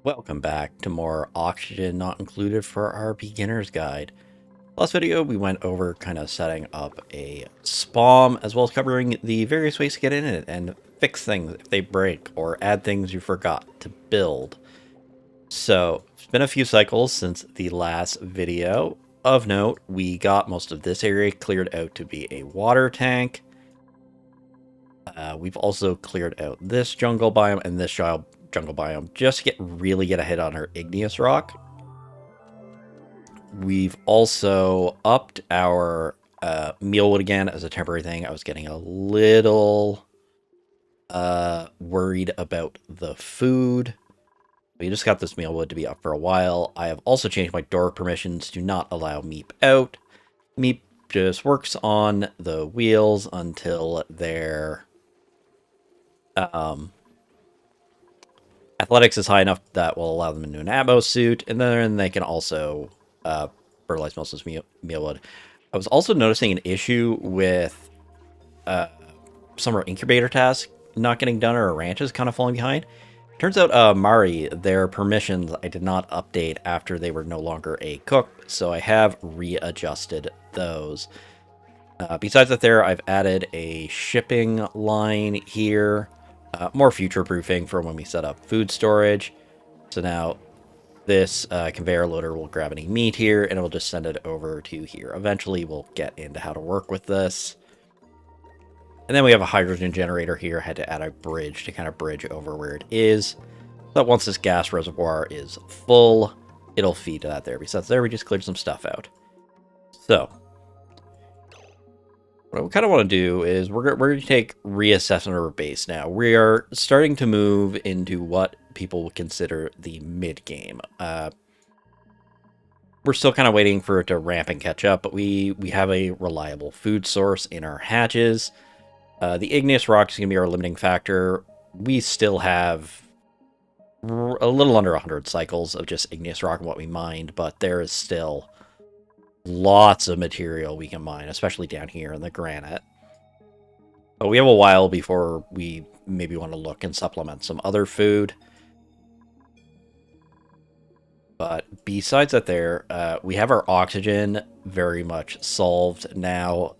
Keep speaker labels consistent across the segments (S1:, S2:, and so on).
S1: Welcome back to more oxygen not included for our beginner's guide. Last video we went over kind of setting up a spawn as well as covering the various ways to get in it and fix things if they break or add things you forgot to build. So it's been a few cycles since the last video. Of note, we got most of this area cleared out to be a water tank. We've also cleared out this jungle biome and this jungle biome just to really get a hit on our igneous rock. We've also upped our mealwood again as a temporary thing. I was getting a little worried about the food. We just got this mealwood to be up for a while. I have also changed my door permissions to not allow Meep out. Meep just works on the wheels until they're athletics is high enough that will allow them into an ammo suit, and then they can also fertilize most of this mealwood. I was also noticing an issue with some of our incubator tasks not getting done, or our ranches kind of falling behind. Turns out Mari, their permissions I did not update after they were no longer a cook, so I have readjusted those. Besides that there, I've added a shipping line here. More future-proofing for when we set up food storage. So now this conveyor loader will grab any meat here, and it will just send it over to here. Eventually, we'll get into how to work with this. And then we have a hydrogen generator here. I had to add a bridge to kind of bridge over where it is. But once this gas reservoir is full, it'll feed to that there. Besides there, we just cleared some stuff out. So what I kind of want to do is we're going to take reassessment of our base now. We are starting to move into what people would consider the mid-game. We're still kind of waiting for it to ramp and catch up, but we have a reliable food source in our hatches. The igneous rock is going to be our limiting factor. We still have a little under 100 cycles of just igneous rock and what we mined, but there is still lots of material we can mine, especially down here in the granite. But we have a while before we maybe want to look and supplement some other food. But besides that there, we have our oxygen very much solved now.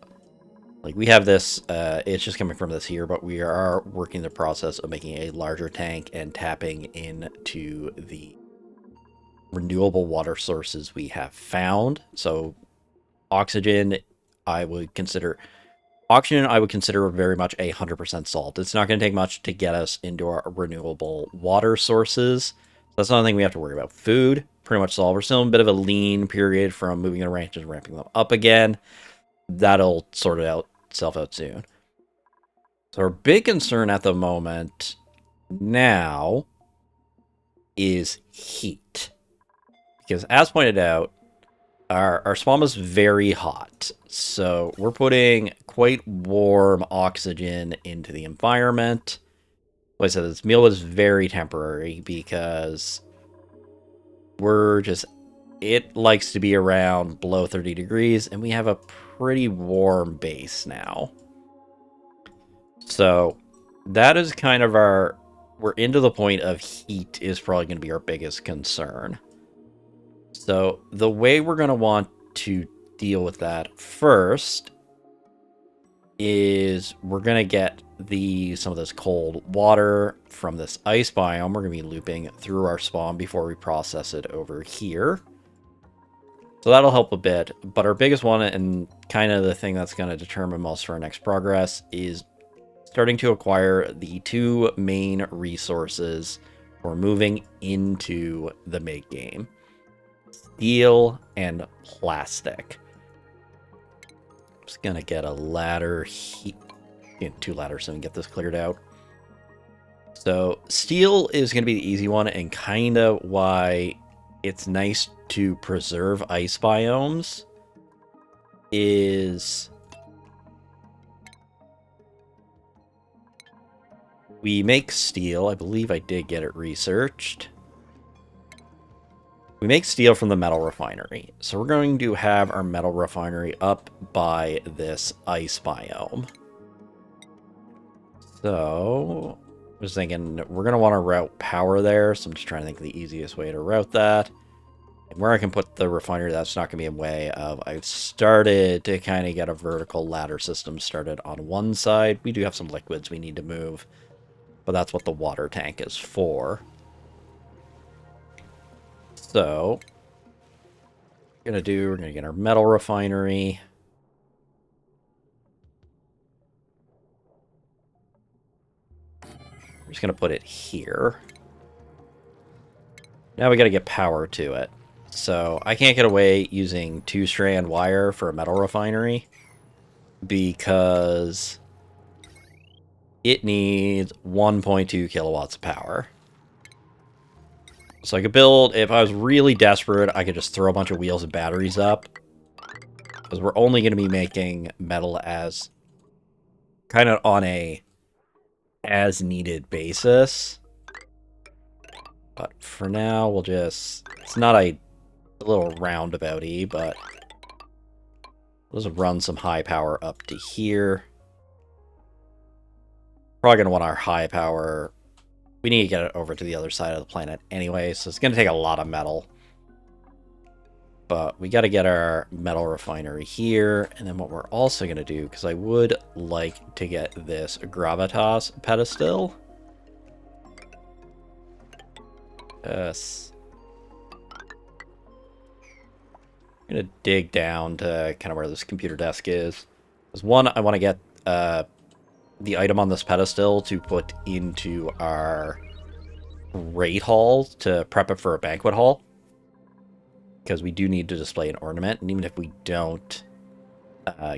S1: Like, we have this, it's just coming from this here, but we are working the process of making a larger tank and tapping into the renewable water sources we have found. So oxygen I would consider very much 100% solved. It's not going to take much to get us into our renewable water sources. So that's not a thing we have to worry about. Food, pretty much solved. We're still in a bit of a lean period from moving the ranches and ramping them up again. That'll sort itself out soon. So our big concern at the moment now is heat. Because as pointed out, our spawn was very hot. So we're putting quite warm oxygen into the environment. Like I said, this meal is very temporary because it likes to be around below 30 degrees, and we have a pretty warm base now. So that is kind of we're into the point of heat is probably going to be our biggest concern. So the way we're going to want to deal with that first is we're going to get some of this cold water from this ice biome. We're going to be looping through our spawn before we process it over here. So that'll help a bit. But our biggest one, and kind of the thing that's going to determine most of our next progress, is starting to acquire the two main resources for moving into the mid-game. Steel and plastic. I'm just gonna get a ladder here. Two ladders so we can get this cleared out. So steel is gonna be the easy one, and kind of why it's nice to preserve ice biomes is we make steel. I believe I did get it researched. We make steel from the metal refinery. So we're going to have our metal refinery up by this ice biome. So was thinking we're going to want to route power there, so I'm just trying to think of the easiest way to route that. And where I can put the refinery, that's not going to be in way of... I've started to kind of get a vertical ladder system started on one side. We do have some liquids we need to move, but that's what the water tank is for. So, we're going to get our metal refinery. We're just going to put it here. Now we got to get power to it. So I can't get away using 2-strand wire for a metal refinery because it needs 1.2 kilowatts of power. So I could build, if I was really desperate, I could just throw a bunch of wheels and batteries up. Because we're only going to be making metal as kind of on a as needed basis. But for now, we'll just, it's not a little roundabout-y, but we'll just run some high power up to here. Probably going to want our high power. We need to get it over to the other side of the planet anyway, so it's going to take a lot of metal. But we got to get our metal refinery here, and then what we're also going to do, because I would like to get this gravitas pedestal. Yes. I'm going to dig down to kind of where this computer desk is. Because one, I want to get the item on this pedestal to put into our raid hall to prep it for a banquet hall. Because we do need to display an ornament, and even if we don't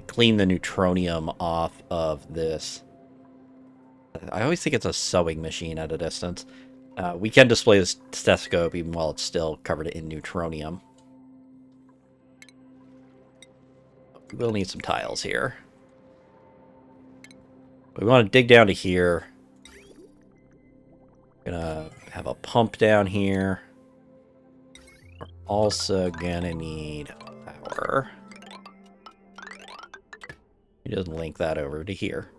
S1: clean the neutronium off of this... I always think it's a sewing machine at a distance. We can display this stethoscope even while it's still covered in neutronium. We will need some tiles here. We want to dig down to here. Gonna have a pump down here. We're also gonna need power. We just link that over to here.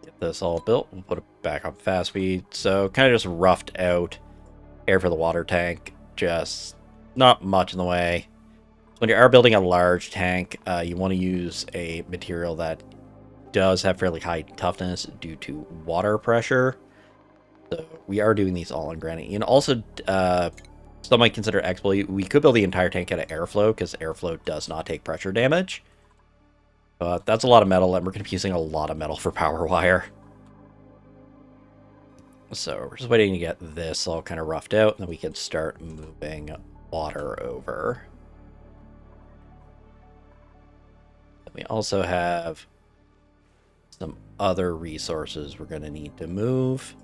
S1: Get this all built. We'll put it back on fast speed. So kind of just roughed out air for the water tank. Just not much in the way. When you are building a large tank, you want to use a material that does have fairly high toughness due to water pressure. So we are doing these all in granite. And also, some might consider exploit. We could build the entire tank out of airflow, because airflow does not take pressure damage. But that's a lot of metal, and we're going to be using a lot of metal for power wire. So we're just waiting to get this all kind of roughed out, and then we can start moving water over. We also have some other resources we're going to need to move.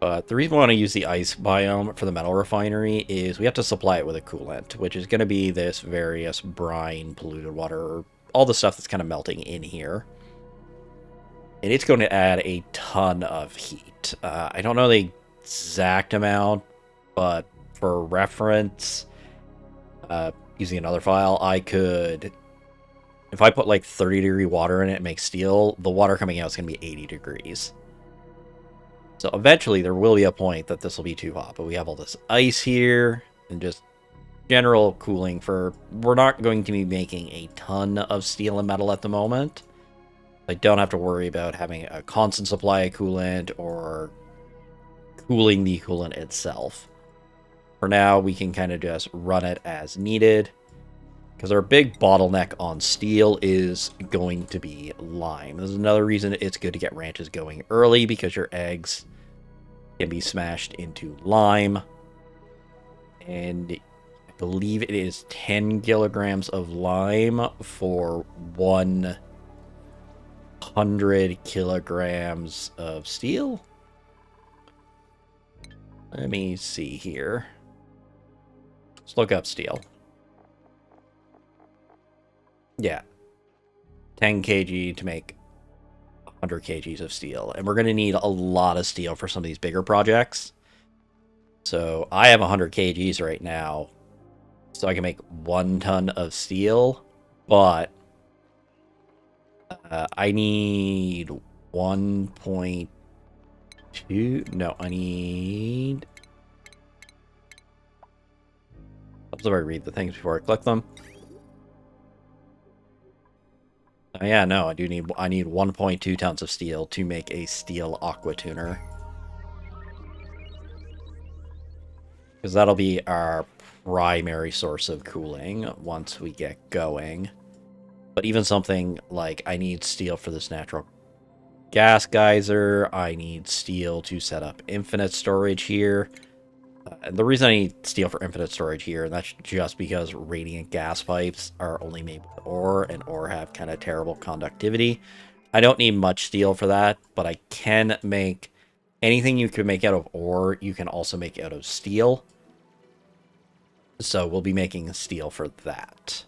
S1: But the reason we want to use the ice biome for the metal refinery is we have to supply it with a coolant, which is going to be this various brine, polluted water, all the stuff that's kind of melting in here. And it's going to add a ton of heat. I don't know the exact amount, but for reference... using another file, I could, if I put like 30-degree water in it and make steel, the water coming out is going to be 80 degrees. So eventually there will be a point that this will be too hot, but we have all this ice here and just general cooling for, we're not going to be making a ton of steel and metal at the moment. I don't have to worry about having a constant supply of coolant or cooling the coolant itself. For now, we can kind of just run it as needed, because our big bottleneck on steel is going to be lime. This is another reason it's good to get ranches going early, because your eggs can be smashed into lime. And I believe it is 10 kilograms of lime for 100 kilograms of steel. Let me see here. Let's look up steel. Yeah. 10 kg to make 100 kgs of steel. And we're going to need a lot of steel for some of these bigger projects. So I have 100 kgs right now. So I can make 1 ton of steel, but I need 1.2. No, I need. Let's read the things before I click them. Oh, yeah, no, I need 1.2 tons of steel to make a steel aqua tuner. Because that'll be our primary source of cooling once we get going. But even something like I need steel for this natural gas geyser, I need steel to set up infinite storage here. And the reason I need steel for infinite storage here, and that's just because radiant gas pipes are only made with ore, and ore have kind of terrible conductivity. I don't need much steel for that, but I can make anything you can make out of ore, you can also make out of steel. So we'll be making steel for that.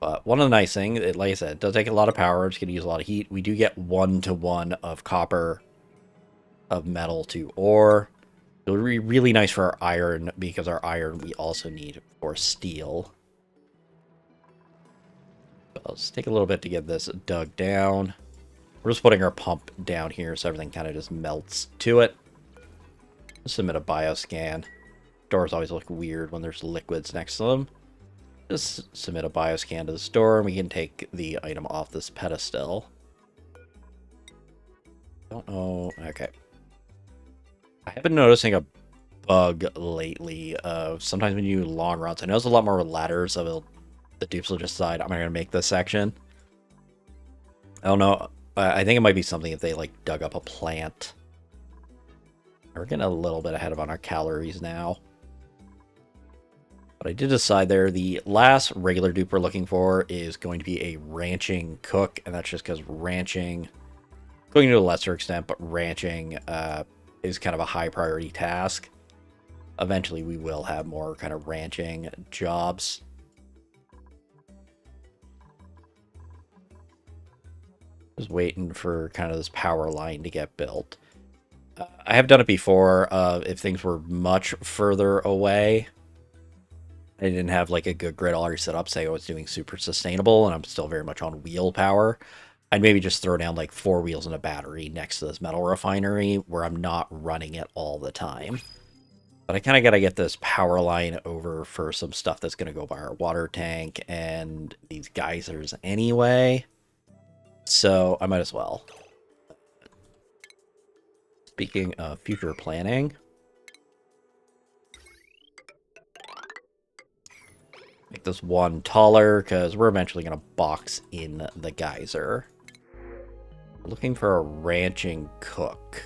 S1: But one of the nice things, like I said, it does take a lot of power. It's going to use a lot of heat. We do get 1-to-1 of copper, of metal to ore. It'll be really nice for our iron, because our iron we also need for steel. But let's take a little bit to get this dug down. We're just putting our pump down here so everything kind of just melts to it. Submit a bioscan. Doors always look weird when there's liquids next to them. Just submit a bioscan to the store, and we can take the item off this pedestal. Don't know. Okay. I have been noticing a bug lately. Sometimes when you do long runs, I know there's a lot more ladders, so the dupes will just decide, I'm not going to make this section. I don't know. I think it might be something if they, like, dug up a plant. We're getting a little bit ahead of on our calories now. But I did decide there, the last regular dupe we're looking for is going to be a ranching cook, and that's just because ranching, going to a lesser extent, but ranching is kind of a high priority task. Eventually we will have more kind of ranching jobs. Just waiting for kind of this power line to get built. I have done it before if things were much further away. I didn't have like a good grid already set up, say I was doing super sustainable and I'm still very much on wheel power. I'd maybe just throw down like 4 wheels and a battery next to this metal refinery where I'm not running it all the time. But I kind of got to get this power line over for some stuff that's going to go by our water tank and these geysers anyway. So I might as well. Speaking of future planning, make this one taller because we're eventually going to box in the geyser. We're looking for a ranching cook.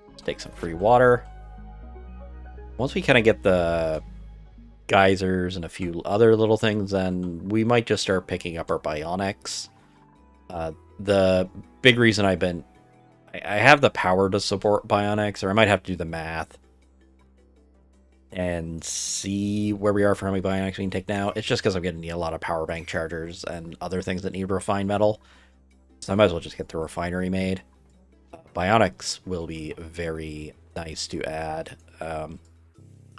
S1: Let's take some free water. Once we kind of get the geysers and a few other little things, then we might just start picking up our bionics. The big reason I have the power to support bionics, or I might have to do the math and see where we are for how many bionics we can take now. It's just because I'm going to need a lot of power bank chargers and other things that need refined metal. So I might as well just get the refinery made. Bionics will be very nice to add.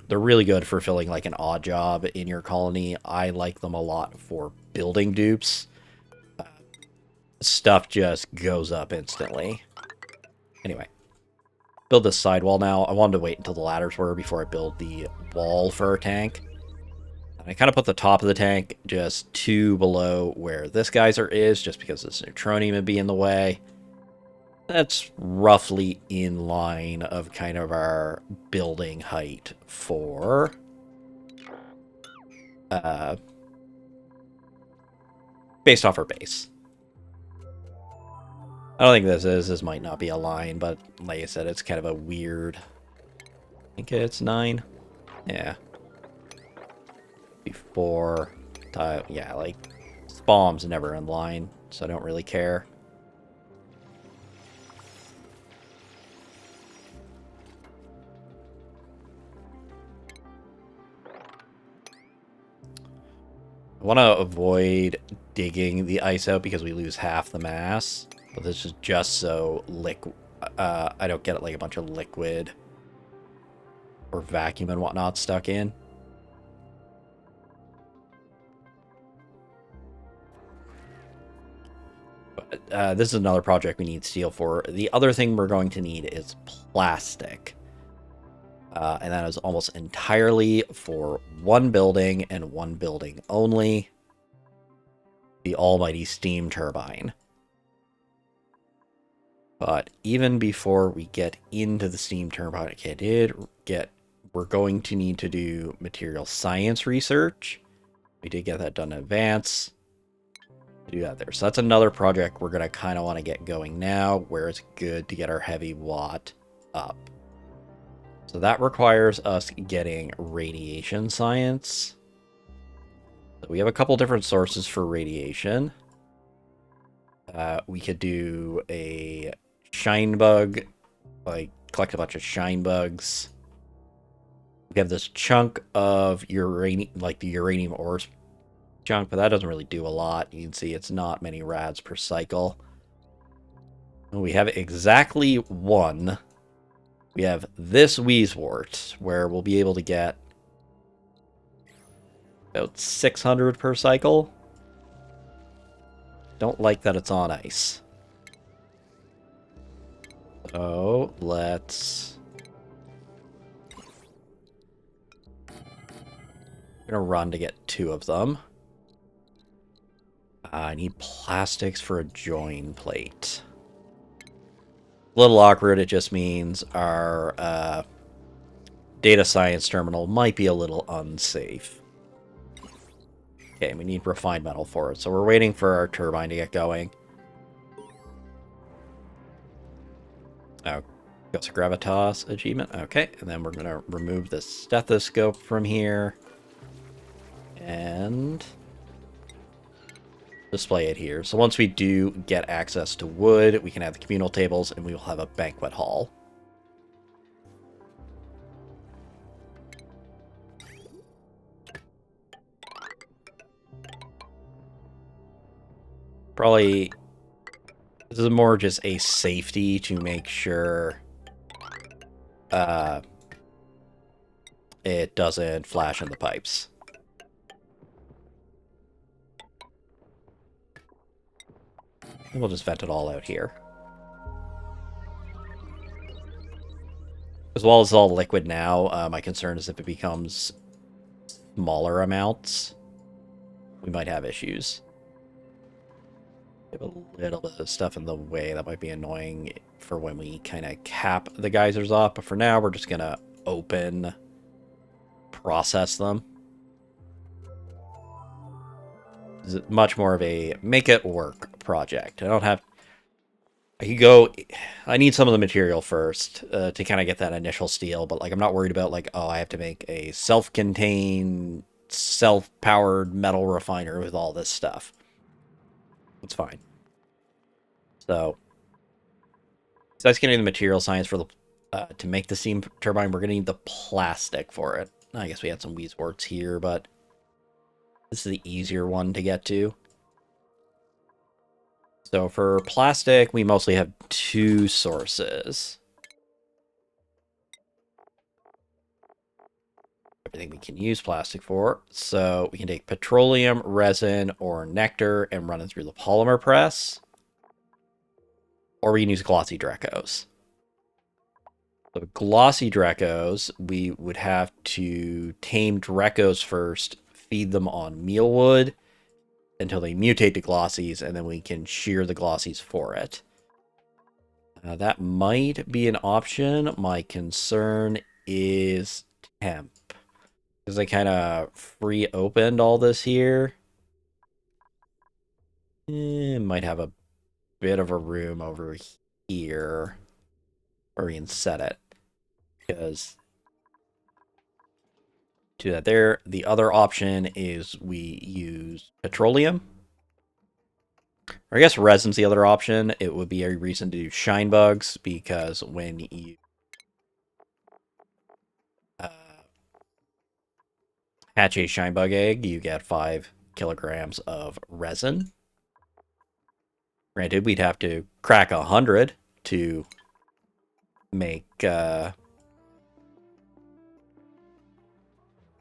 S1: They're really good for filling like an odd job in your colony. I like them a lot for building dupes. Stuff just goes up instantly. Anyway, build this sidewall now. I wanted to wait until the ladders were before I build the wall for our tank. And I kind of put the top of the tank just 2 below where this geyser is, just because this neutronium would be in the way. That's roughly in line of kind of our building height for based off our base. I don't think this might not be a line, but like I said, it's kind of a weird. I think it's 9. Yeah. Before, yeah, like bombs never in line, so I don't really care. I want to avoid digging the ice out because we lose half the mass. But this is just so I don't get like a bunch of liquid or vacuum and whatnot stuck in. But this is another project we need steel for. The other thing we're going to need is plastic. And that is almost entirely for one building and one building only. The almighty steam turbine. But even before we get into the steam turbine, we're going to need to do material science research. We did get that done in advance. Do that there. So that's another project we're going to kind of want to get going now, where it's good to get our heavy watt up. So that requires us getting radiation science. So we have a couple different sources for radiation. We could do a shine bug, like collect a bunch of shine bugs. We have this chunk of uranium, like the uranium ores chunk, but that doesn't really do a lot. You can see it's not many rads per cycle. And we have exactly one. We have this Wheezewort, where we'll be able to get about 600 per cycle. Don't like that it's on ice. So let's... I'm gonna run to get 2 of them. I need plastics for a join plate. A little awkward, it just means our data science terminal might be a little unsafe. Okay, we need refined metal for it, so we're waiting for our turbine to get going. Oh, got a gravitas achievement. Okay, and then we're going to remove the stethoscope from here. And display it here. So once we do get access to wood, we can have the communal tables, and we will have a banquet hall. Probably, this is more just a safety to make sure it doesn't flash in the pipes. And we'll just vent it all out here. As well as all liquid now, my concern is if it becomes smaller amounts, we might have issues. We have a little bit of stuff in the way that might be annoying for when we kind of cap the geysers off, but for now we're just going to open, process them. It's much more of a make it work project. I need some of the material first to kind of get that initial steel, but like I'm not worried about like, oh, I have to make a self-contained, self-powered metal refiner with all this stuff. It's fine. So, besides getting the material science for the to make the steam turbine, we're going to need the plastic for it. I guess we had some Wheezworts here, but this is the easier one to get to. So for plastic, we mostly have 2 sources. Everything we can use plastic for. So we can take petroleum, resin, or nectar and run it through the polymer press. Or we can use glossy Drecos. So glossy Drecos, we would have to tame Drecos first, feed them on mealwood until they mutate to glossies, and then we can shear the glossies for it. That might be an option. My concern is temp. Because I kind of free opened all this here. Might have a bit of a room over here where we can set it. Because to that there, the other option is we use petroleum. Or I guess resin's the other option. It would be a reason to do shine bugs, because when you hatch a shine bug egg, you get 5 kilograms of resin. Granted, we'd have to crack 100 to make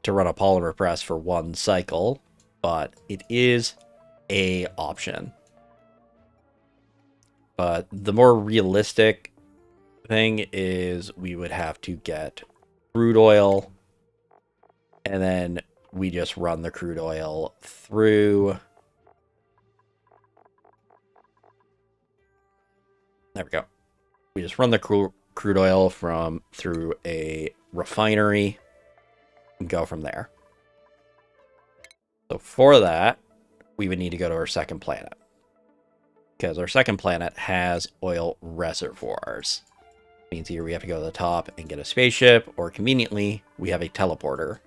S1: to run a polymer press for one cycle, but it is a option. But the more realistic thing is we would have to get crude oil, and then we just run the crude oil through. There we go. We just run the crude oil through a refinery and go from there. So for that, we would need to go to our second planet, because our second planet has oil reservoirs. Means either we have to go to the top and get a spaceship, or conveniently, we have a teleporter.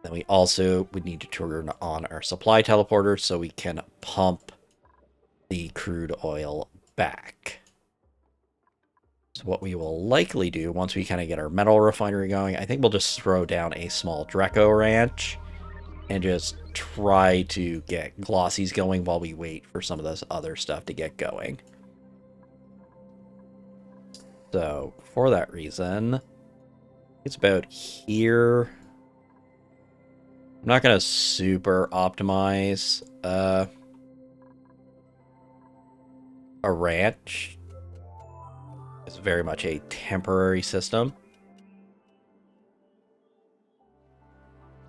S1: Then we also would need to turn on our supply teleporter so we can pump the crude oil back. So what we will likely do once we kind of get our metal refinery going, I think we'll just throw down a small Draco ranch and just try to get glossies going while we wait for some of this other stuff to get going. So for that reason, it's about here. I'm not going to super optimize a ranch. It's very much a temporary system.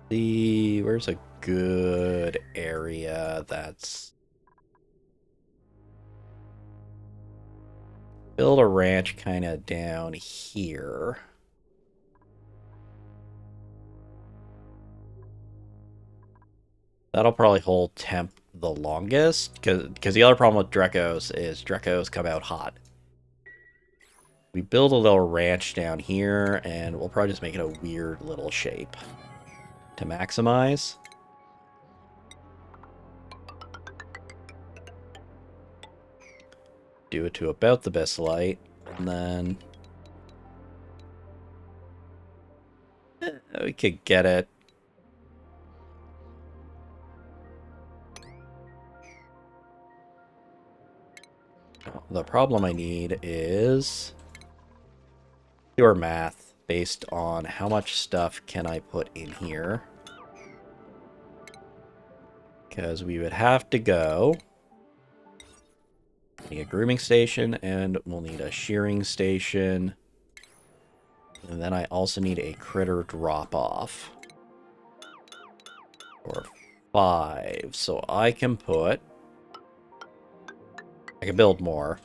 S1: Where's a good area that's... Build a ranch kind of down here. That'll probably hold temp the longest, because the other problem with Dracos is Dracos come out hot. We build a little ranch down here, and we'll probably just make it a weird little shape to maximize. Do it to about the best light, and then we could get it. The problem I need is do our math based on how much stuff can I put in here. Because we would have to go. Need a grooming station, and we'll need a shearing station. And then I also need a critter drop-off. For 5. So I can build more.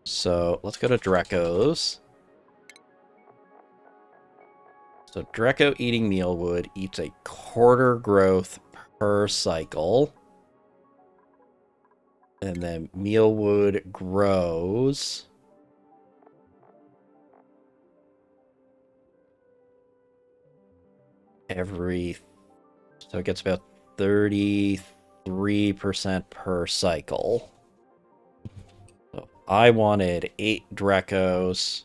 S1: So let's go to Dracos. So Draco eating mealwood eats a quarter growth per cycle. And then mealwood grows so it gets about 33% per cycle. So I wanted 8 Dracos.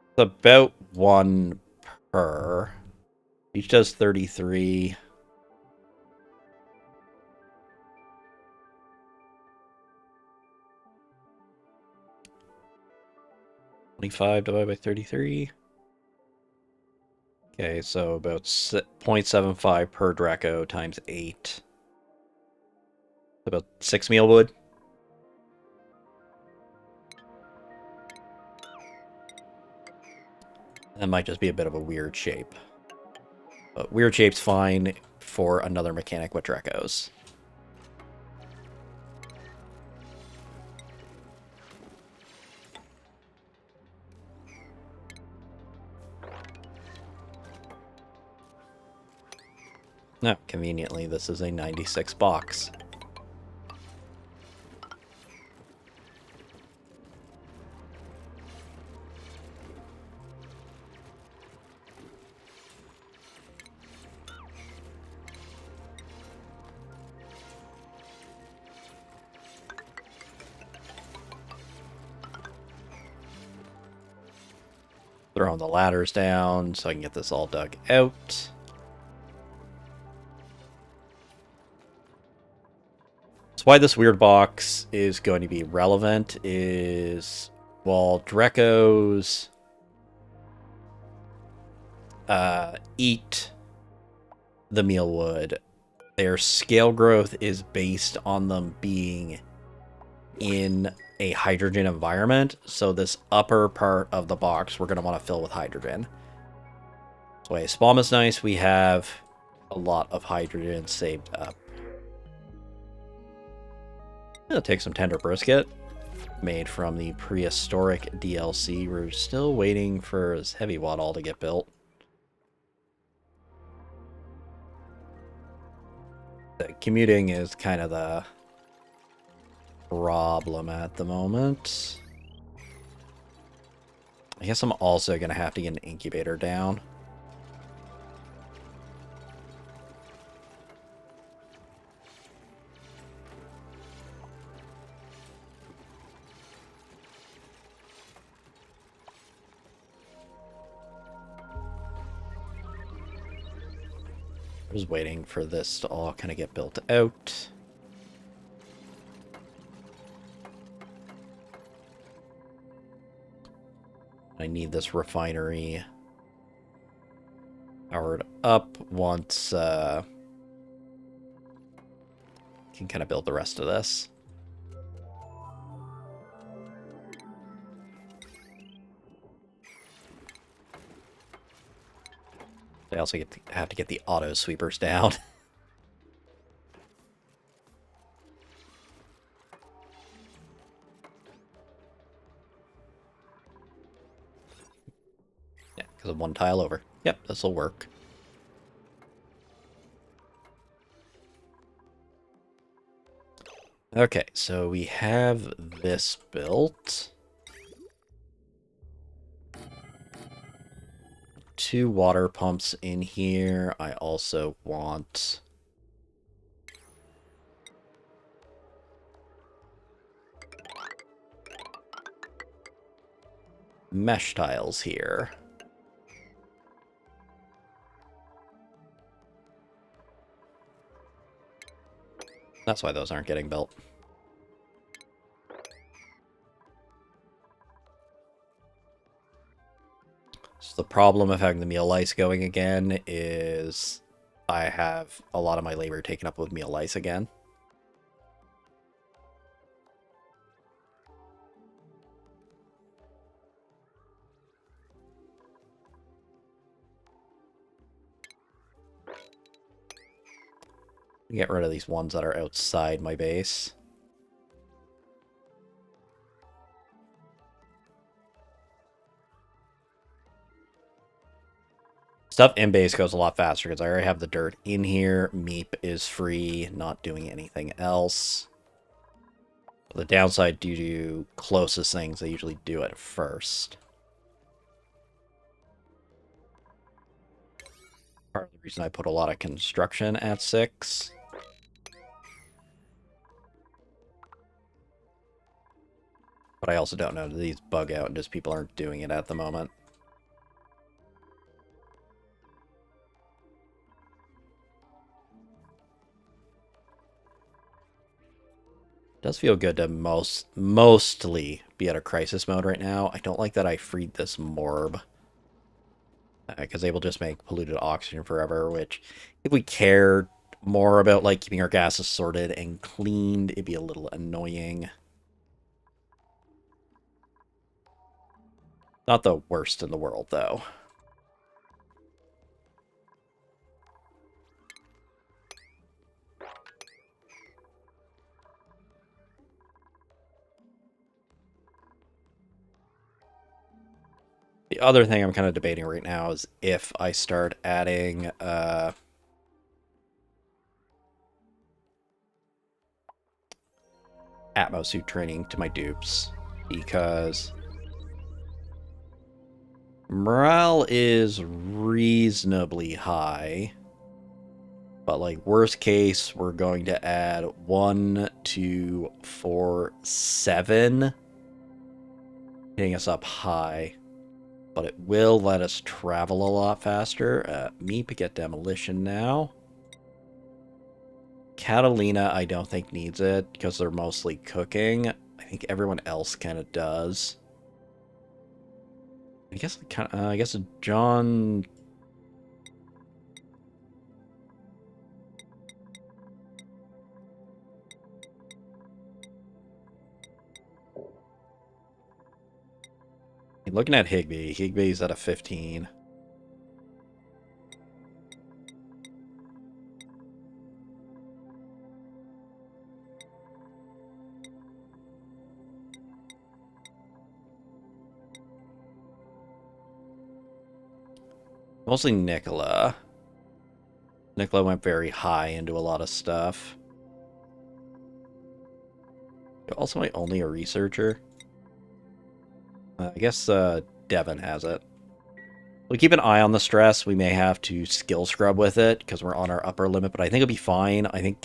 S1: It's about 1 per. Each does 33. 25 divided by 33. Okay, so about 0.75 per Draco times 8. About 6 mealwood. That might just be a bit of a weird shape. But weird shape's fine for another mechanic with Dracos. No, conveniently, this is a 96 box. Throwing the ladders down so I can get this all dug out. So why this weird box is going to be relevant is while Drecos eat the mealwood, their scale growth is based on them being in a hydrogen environment. So this upper part of the box we're going to want to fill with hydrogen. So a spawn is nice. We have a lot of hydrogen saved up. I'm going to take some tender brisket made from the prehistoric DLC. We're still waiting for this heavy wad all to get built. The commuting is kind of the problem at the moment. I guess I'm also going to have to get an incubator down. I was waiting for this to all kind of get built out. I need this refinery powered up once can kind of build the rest of this. I also have to get the auto sweepers down. Yeah, because of one tile over. Yep, this will work. Okay, so we have this built. 2 water pumps in here. I also want mesh tiles here. That's why those aren't getting built. So the problem of having the meal lice going again is I have a lot of my labor taken up with meal lice again. Get rid of these ones that are outside my base. Stuff in base goes a lot faster because I already have the dirt in here. Meep is free, not doing anything else. The downside, due to closest things, they usually do it first. Part of the reason I put a lot of construction at 6. But I also don't know, do these bug out and just people aren't doing it at the moment? It does feel good to mostly be out of crisis mode right now. I don't like that I freed this morb. Because they will just make polluted oxygen forever, which, if we cared more about, like, keeping our gases sorted and cleaned, it'd be a little annoying. Not the worst in the world, though. The other thing I'm kind of debating right now is if I start adding atmosuit training to my dupes, because morale is reasonably high, but like worst case we're going to add 1, 2, 4, 7, hitting us up high. But it will let us travel a lot faster. Meep, get demolition now. Catalina, I don't think needs it, because they're mostly cooking. I think everyone else kind of does. I guess John. Looking at Higby. Higby's at a 15. Mostly Nicola. Nicola went very high into a lot of stuff. Also, my only a researcher. I guess Devin has it. We keep an eye on the stress. We may have to skill scrub with it because we're on our upper limit, but I think it'll be fine. I think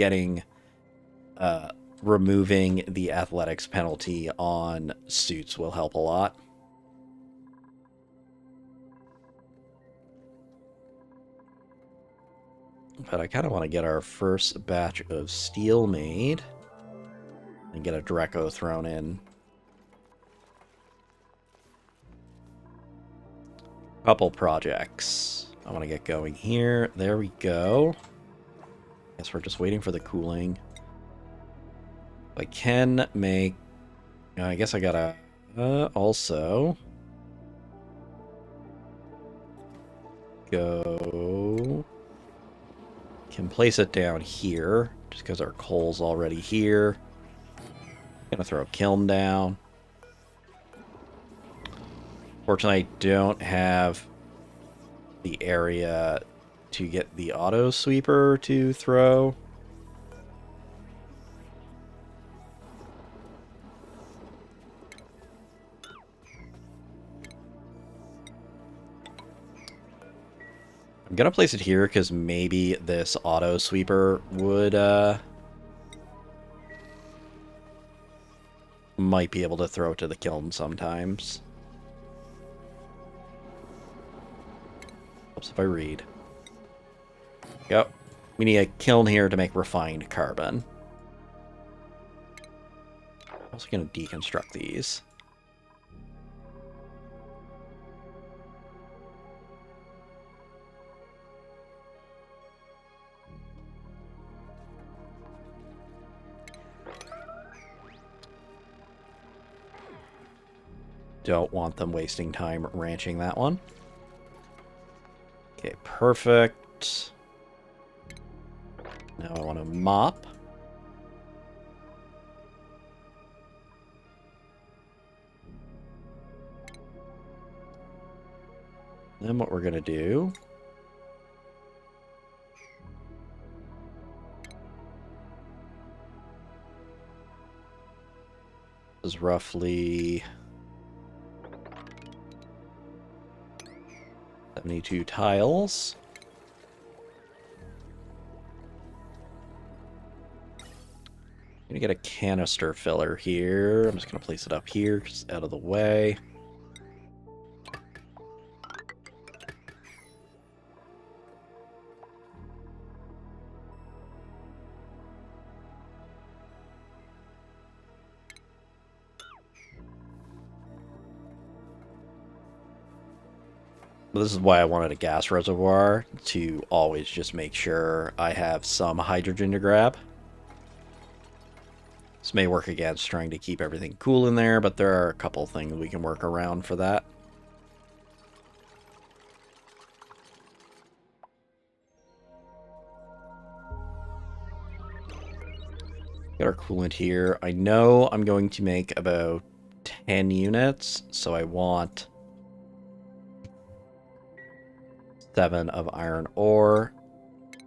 S1: removing the athletics penalty on suits will help a lot. But I kind of want to get our first batch of steel made and get a Dreco thrown in. Couple projects. I want to get going here. There we go. Guess we're just waiting for the cooling. I can make... I guess I gotta also go... Can place it down here, just because our coal's already here. Gonna throw a kiln down. Fortunately, I don't have the area to get the auto sweeper to throw. I'm gonna place it here because maybe this auto sweeper would might be able to throw it to the kiln sometimes. Helps if I read. Yep. We need a kiln here to make refined carbon. I'm also gonna deconstruct these. Don't want them wasting time ranching that one. Okay, perfect. Now I want to mop. Then what we're going to do is roughly 72 tiles. I'm gonna get a canister filler here. I'm just gonna place it up here, just out of the way. This is why I wanted a gas reservoir, to always just make sure I have some hydrogen to grab. This may work against trying to keep everything cool in there, but there are a couple things we can work around for that. Got our coolant here. I know I'm going to make about 10 units, so I want 7 of iron ore.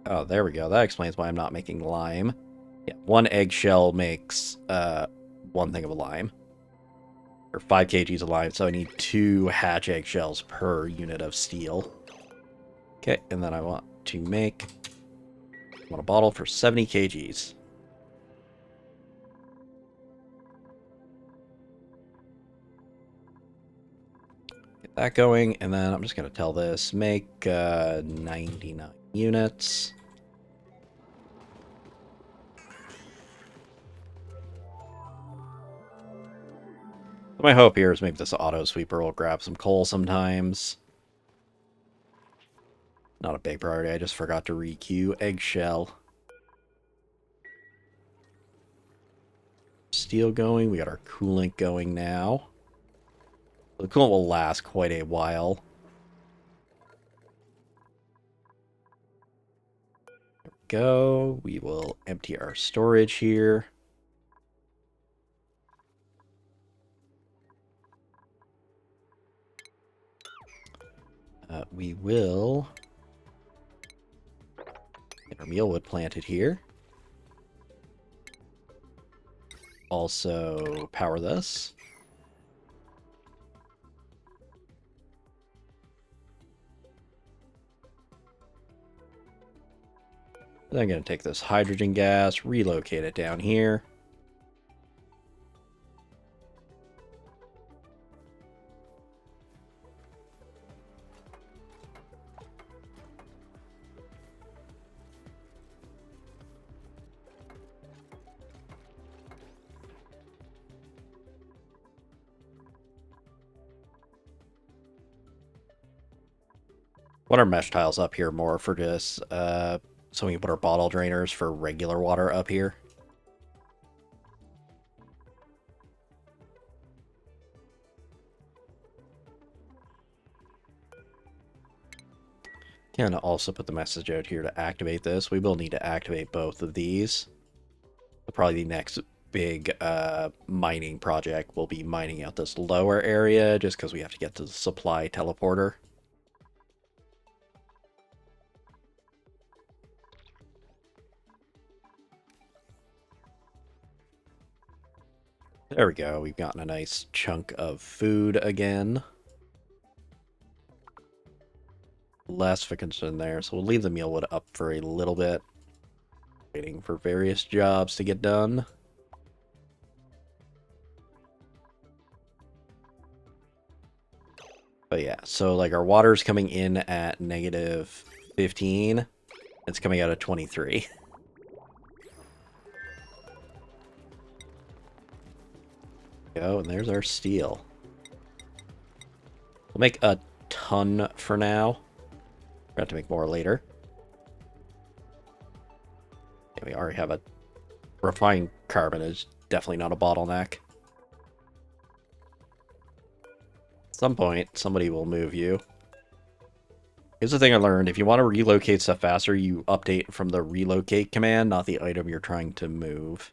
S1: Oh, there we go. That explains why I'm not making lime. Yeah, 1 eggshell makes 1 thing of a lime. Or 5 kgs of lime, so I need 2 hatch eggshells per unit of steel. Okay, and then I want to make a bottle for 70 kgs. Get that going, and then I'm just going to tell this, make 99 units. My hope here is maybe this auto sweeper will grab some coal sometimes. Not a big priority, I just forgot to re-queue eggshell. Steel going, we got our coolant going now. The coolant will last quite a while. There we go. We will empty our storage here. We will get our mealwood planted here. Also power this. Then I'm going to take this hydrogen gas, relocate it down here. Want our mesh tiles up here more for just, so we can put our bottle drainers for regular water up here. Can also put the message out here to activate this. We will need to activate both of these. Probably the next big mining project will be mining out this lower area, just because we have to get to the supply teleporter. There we go. We've gotten a nice chunk of food again. Less vacancy in there, so we'll leave the mealwood up for a little bit. Waiting for various jobs to get done. But yeah, so like our water's coming in at -15. It's coming out at 23. Go, and there's our steel. We'll make a ton for now. We're going to make more later. Yeah, we already have a refined carbon is definitely not a bottleneck. At some point, somebody will move you. Here's the thing I learned. If you want to relocate stuff faster, you update from the relocate command, not the item you're trying to move.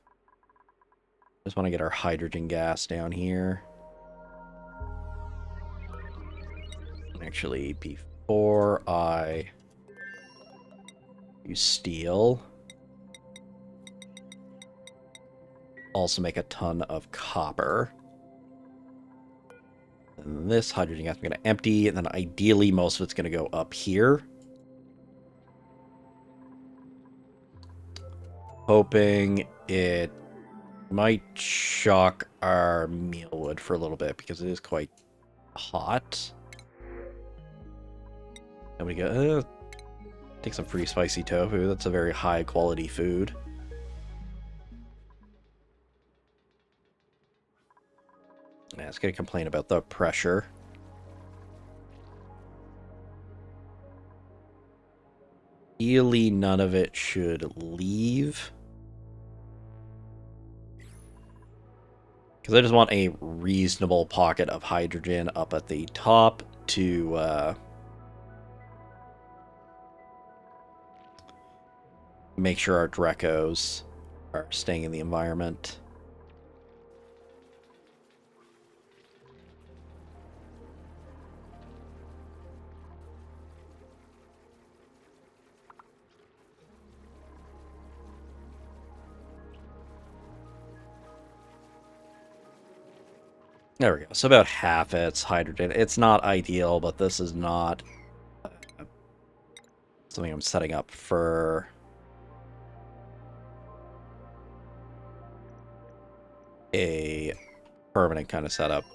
S1: Just want to get our hydrogen gas down here. Actually, before I use steel, also make a ton of copper. And this hydrogen gas I'm going to empty, and then ideally most of it's going to go up here. Hoping it might shock our mealwood for a little bit, because it is quite hot. And we go, take some free spicy tofu. That's a very high quality food. Yeah, it's going to complain about the pressure. Ideally, none of it should leave. Because I just want a reasonable pocket of hydrogen up at the top to make sure our Drecos are staying in the environment. There we go. So about half it's hydrogen. It's not ideal, but this is not something I'm setting up for a permanent kind of setup.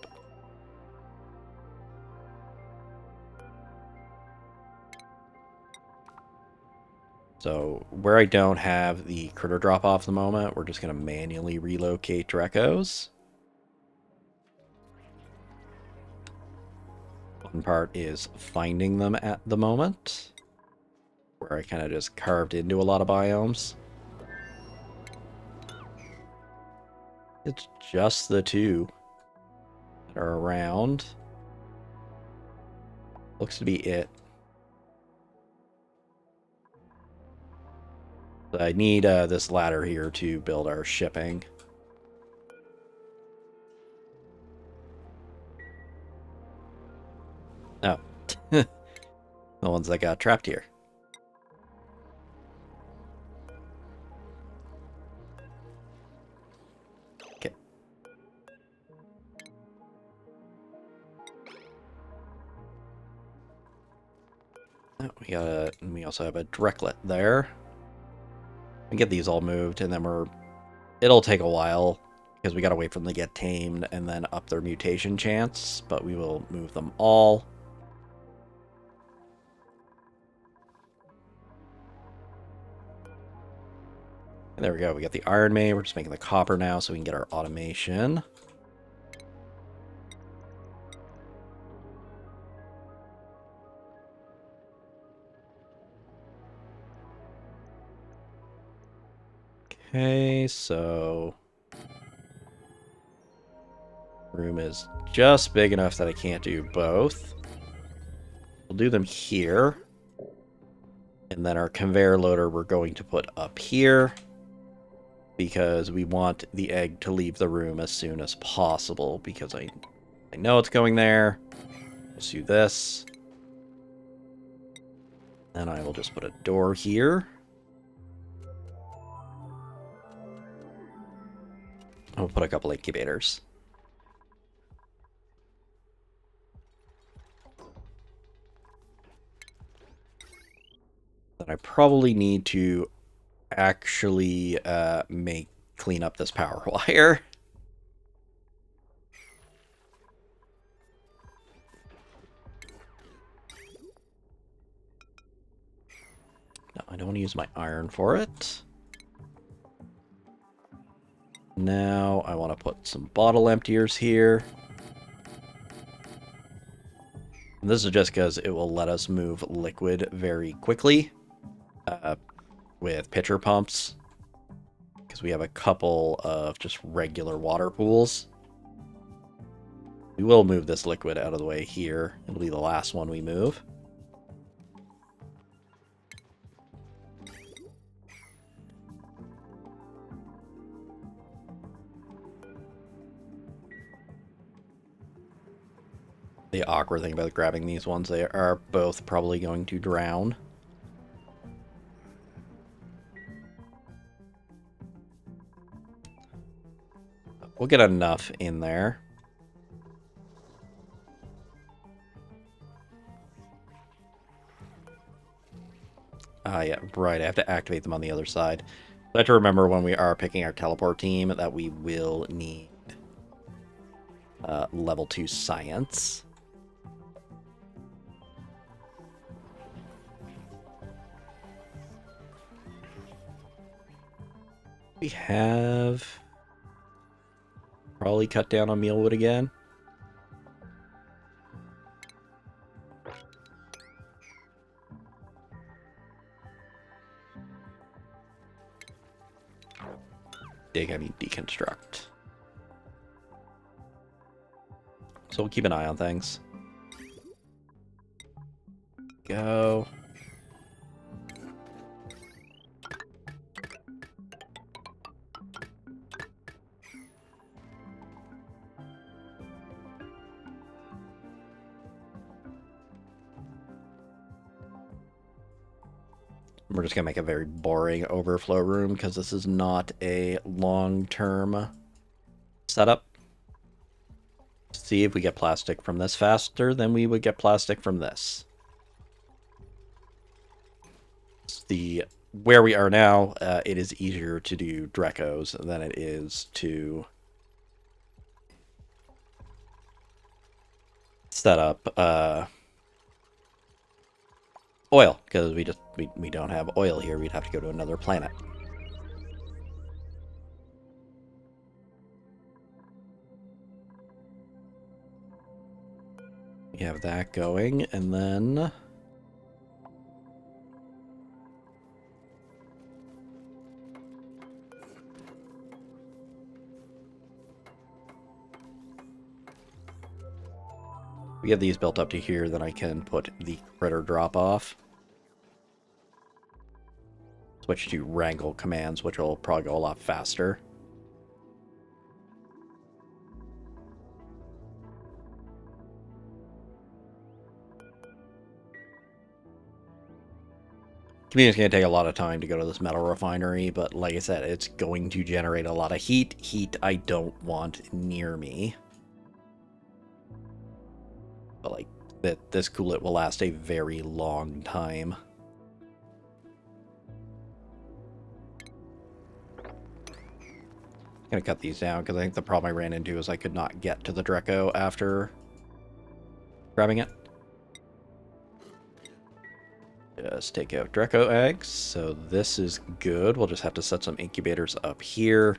S1: So where I don't have the critter drop off at the moment, we're just going to manually relocate Drecos. Fun part is finding them at the moment, where I kind of just carved into a lot of biomes. It's just the two that are around. Looks to be it. So I need this ladder here to build our shipping. Oh. The ones that got trapped here. Okay. Oh, we also have a directlet there. We get these all moved, and then it'll take a while because we gotta wait for them to get tamed and then up their mutation chance, but we will move them all. And there we go, we got the iron main, we're just making the copper now so we can get our automation. Okay, so room is just big enough that I can't do both. We'll do them here. And then our conveyor loader we're going to put up here because we want the egg to leave the room as soon as possible because I know it's going there. Let's do this. Then I will just put a door here. I'll put a couple incubators. Then I probably need to actually clean up this power wire. No, I don't want to use my iron for it. Now I want to put some bottle emptiers here. And this is just because it will let us move liquid very quickly with pitcher pumps. Because we have a couple of just regular water pools. We will move this liquid out of the way here. It'll be the last one we move. The awkward thing about grabbing these ones, they are both probably going to drown. We'll get enough in there. Ah, yeah, right. I have to activate them on the other side. I have to remember when we are picking our teleport team that we will need level 2 science. We have probably cut down on mealwood again. Dig, I mean deconstruct. So we'll keep an eye on things. Go. We're just going to make a very boring overflow room because this is not a long-term setup. See if we get plastic from this faster than we would get plastic from this. Where we are now, it is easier to do Drecos than it is to set up oil, because we don't have oil here. We'd have to go to another planet. We You have that going, and then... we have these built up to here, then I can put the critter drop off. Switch to wrangle commands, which will probably go a lot faster. Community's going to take a lot of time to go to this metal refinery, but like I said, it's going to generate a lot of heat. Heat I don't want near me. But like, this coolant will last a very long time. I'm going to cut these down, because I think the problem I ran into is I could not get to the Dreco after grabbing it. Just take out Dreco eggs, so this is good. We'll just have to set some incubators up here.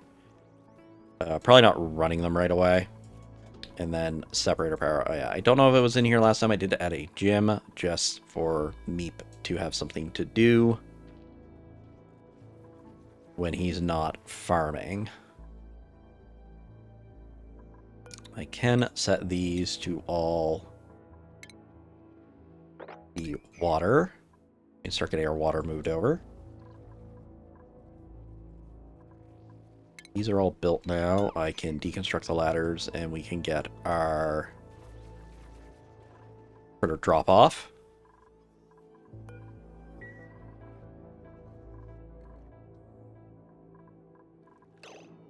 S1: Probably not running them right away. And then separator power. Oh, yeah, I don't know if it was in here last time. I did add a gym just for Meep to have something to do when he's not farming. I can set these to all the water. And circuit air water moved over. These are all built now. I can deconstruct the ladders and we can get our critter drop off.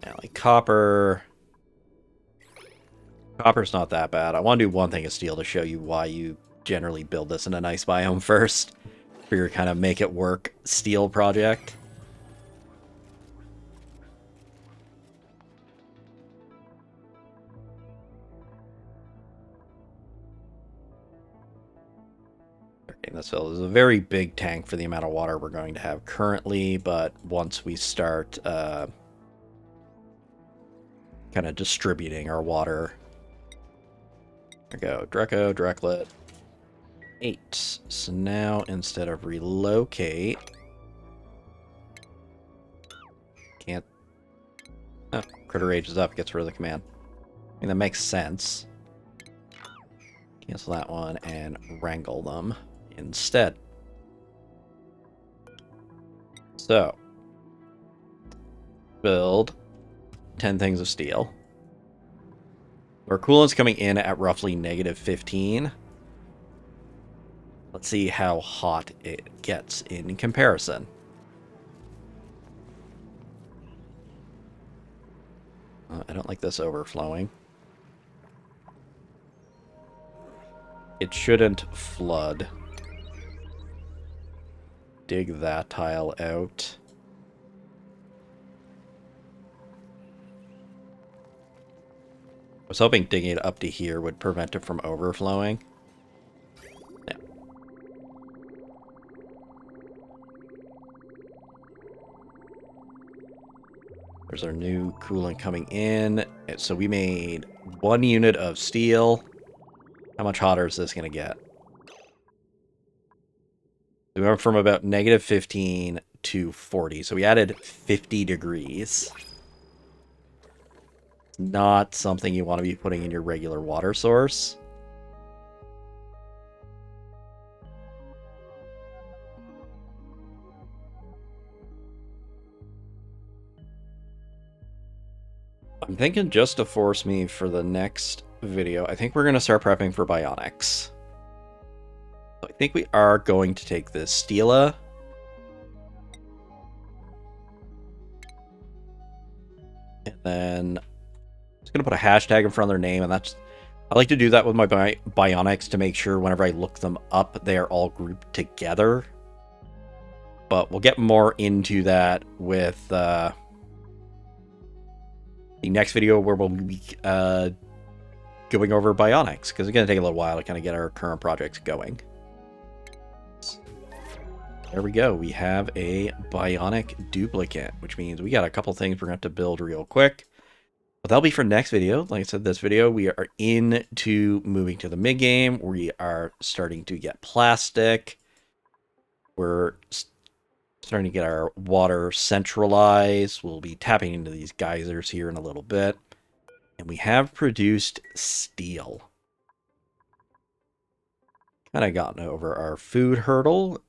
S1: Now, like copper. Copper's not that bad. I want to do one thing of steel to show you why you generally build this in a nice biome first. For your kind of make it work steel project. Okay, this is a very big tank for the amount of water we're going to have currently, but once we start kind of distributing our water. There we go, Dreco, Dreklet. 8. So now instead of relocate, can't. Oh, critter ages up, gets rid of the command. I mean, that makes sense. Cancel that one and wrangle them instead. So, build 10 things of steel. Our coolant's coming in at roughly -15. Let's see how hot it gets in comparison. I don't like this overflowing. It shouldn't flood. Dig that tile out. I was hoping digging it up to here would prevent it from overflowing. Yeah. There's our new coolant coming in. So we made 1 unit of steel. How much hotter is this going to get? We went from about -15 to 40. So we added 50 degrees. Not something you want to be putting in your regular water source. I'm thinking just to force me for the next video, I think we're going to start prepping for bionics. So I think we are going to take this Stela. And then just going to put a hashtag in front of their name, and that's... I like to do that with my bionics to make sure whenever I look them up, they're all grouped together. But we'll get more into that with... the next video where we'll be going over bionics, because it's going to take a little while to kind of get our current projects going. There we go. We have a bionic duplicate, which means we got a couple things we're going to have to build real quick. But that'll be for next video. Like I said, this video, we are into moving to the mid game. We are starting to get plastic. We're starting to get our water centralized. We'll be tapping into these geysers here in a little bit. And we have produced steel. Kind of gotten over our food hurdle.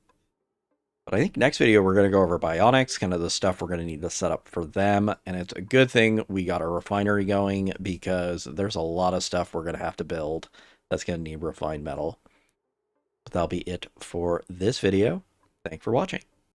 S1: But I think next video we're going to go over bionics, kind of the stuff we're going to need to set up for them. And it's a good thing we got a refinery going because there's a lot of stuff we're going to have to build that's going to need refined metal. But that'll be it for this video. Thanks for watching.